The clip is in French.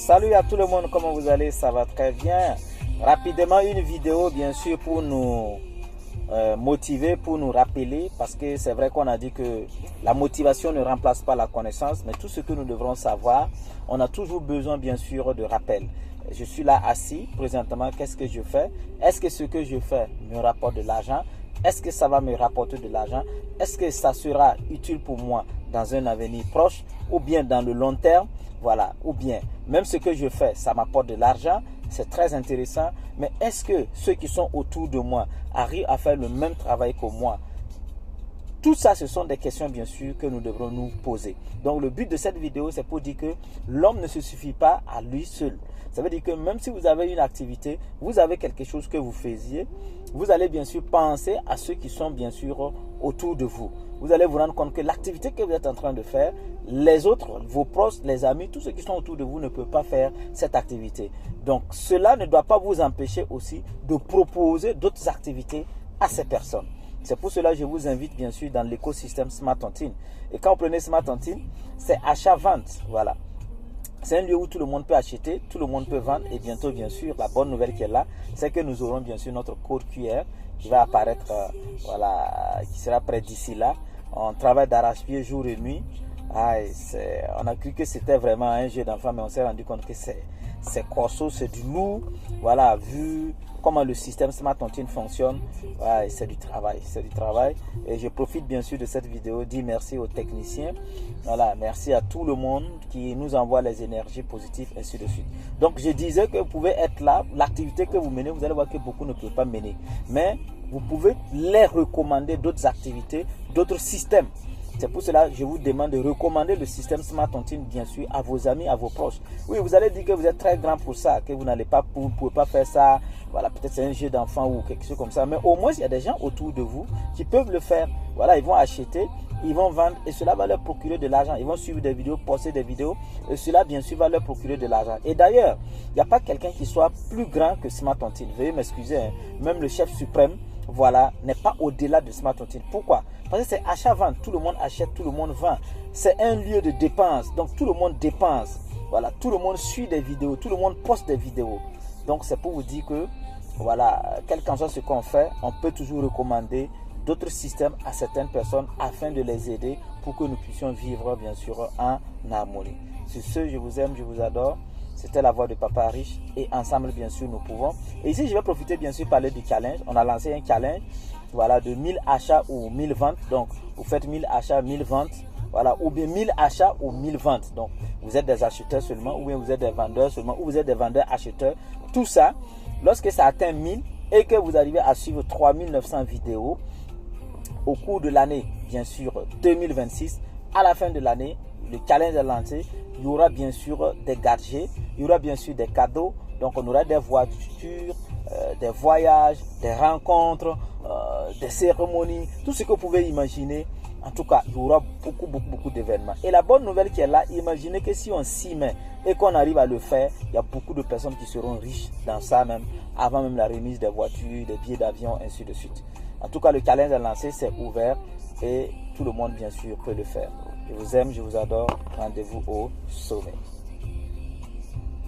Salut à tout le monde, comment vous allez? Ça va très bien. Rapidement, une vidéo bien sûr pour nous motiver, pour nous rappeler, parce que c'est vrai qu'on a dit que la motivation ne remplace pas la connaissance, mais tout ce que nous devrons savoir, on a toujours besoin bien sûr de rappel. Je suis là assis présentement, qu'est-ce que je fais? Est-ce que ce que je fais me rapporte de l'argent? Est-ce que ça va me rapporter de l'argent? Est-ce que ça sera utile pour moi dans un avenir proche ou bien dans le long terme? Voilà, ou bien même ce que je fais, ça m'apporte de l'argent, c'est très intéressant, mais est-ce que ceux qui sont autour de moi arrivent à faire le même travail que moi? Tout ça, ce sont des questions bien sûr que nous devrons nous poser. Donc le but de cette vidéo, c'est pour dire que l'homme ne se suffit pas à lui seul. Ça veut dire que même si vous avez une activité, vous avez quelque chose que vous faisiez, vous allez bien sûr penser à ceux qui sont bien sûr autour de vous. Vous allez vous rendre compte que l'activité que vous êtes en train de faire, les autres, vos proches, les amis, tous ceux qui sont autour de vous ne peuvent pas faire cette activité. Donc cela ne doit pas vous empêcher aussi de proposer d'autres activités à ces personnes. C'est pour cela que je vous invite bien sûr dans l'écosystème Smart Tontine. Et quand vous prenez Smart Tontine, c'est achat-vente. Voilà. C'est un lieu où tout le monde peut acheter, tout le monde peut vendre. Et bientôt, bien sûr, la bonne nouvelle qui est là, c'est que nous aurons bien sûr notre code QR qui va apparaître, voilà, qui sera prêt d'ici là. On travaille d'arrache-pied jour et nuit. On a cru que c'était vraiment un jeu d'enfant, mais on s'est rendu compte que c'est costaud, c'est du lourd. Voilà, vu comment le système Smart Tontine fonctionne, c'est du travail, Et je profite bien sûr de cette vidéo, dire merci aux techniciens, voilà, merci à tout le monde qui nous envoie les énergies positives, ainsi de suite. Donc je disais que vous pouvez être là, l'activité que vous menez, vous allez voir que beaucoup ne peuvent pas mener, mais vous pouvez les recommander d'autres activités, d'autres systèmes. C'est pour cela que je vous demande de recommander le système Smart Tontine, bien sûr, à vos amis, à vos proches. Oui, vous allez dire que vous êtes très grand pour ça, que vous n'allez pas, vous ne pouvez pas faire ça. Voilà, peut-être c'est un jeu d'enfant ou quelque chose comme ça. Mais au moins, il y a des gens autour de vous qui peuvent le faire. Voilà, ils vont acheter, ils vont vendre et cela va leur procurer de l'argent. Ils vont suivre des vidéos, poster des vidéos et cela, bien sûr, va leur procurer de l'argent. Et d'ailleurs, il n'y a pas quelqu'un qui soit plus grand que Smart Tontine. Veuillez m'excuser, hein. Même le chef suprême, voilà, n'est pas au-delà de Smart Tontine. Pourquoi? Parce que c'est achat-vente. Tout le monde achète, tout le monde vend. C'est un lieu de dépense. Donc tout le monde dépense. Voilà, tout le monde suit des vidéos, tout le monde poste des vidéos. Donc c'est pour vous dire que, voilà, quel qu'en soit ce qu'on fait, on peut toujours recommander d'autres systèmes à certaines personnes afin de les aider pour que nous puissions vivre bien sûr en harmonie. Sur ce, je vous aime, je vous adore. C'était la voix de Papa Riche et ensemble bien sûr nous pouvons. Et ici je vais profiter bien sûr de parler du challenge. On a lancé un challenge, voilà, de 1000 achats ou 1000 ventes. Donc vous faites 1000 achats, 1000 ventes, voilà, ou bien 1000 achats ou 1000 ventes. Donc vous êtes des acheteurs seulement, ou bien vous êtes des vendeurs seulement, ou vous êtes des vendeurs acheteurs. Tout ça, lorsque ça atteint 1000 et que vous arrivez à suivre 3900 vidéos au cours de l'année, bien sûr 2026, à la fin de l'année, le challenge est lancé. Il y aura bien sûr des gadgets, il y aura bien sûr des cadeaux. Donc on aura des voitures, des voyages, des rencontres, des cérémonies, tout ce que vous pouvez imaginer. En tout cas, il y aura beaucoup d'événements. Et la bonne nouvelle qui est là, imaginez que si on s'y met et qu'on arrive à le faire, il y a beaucoup de personnes qui seront riches dans ça même, avant même la remise des voitures, des billets d'avion, ainsi de suite. En tout cas, le challenge est lancé, c'est ouvert et tout le monde bien sûr peut le faire. Je vous aime, je vous adore. Rendez-vous au sommet.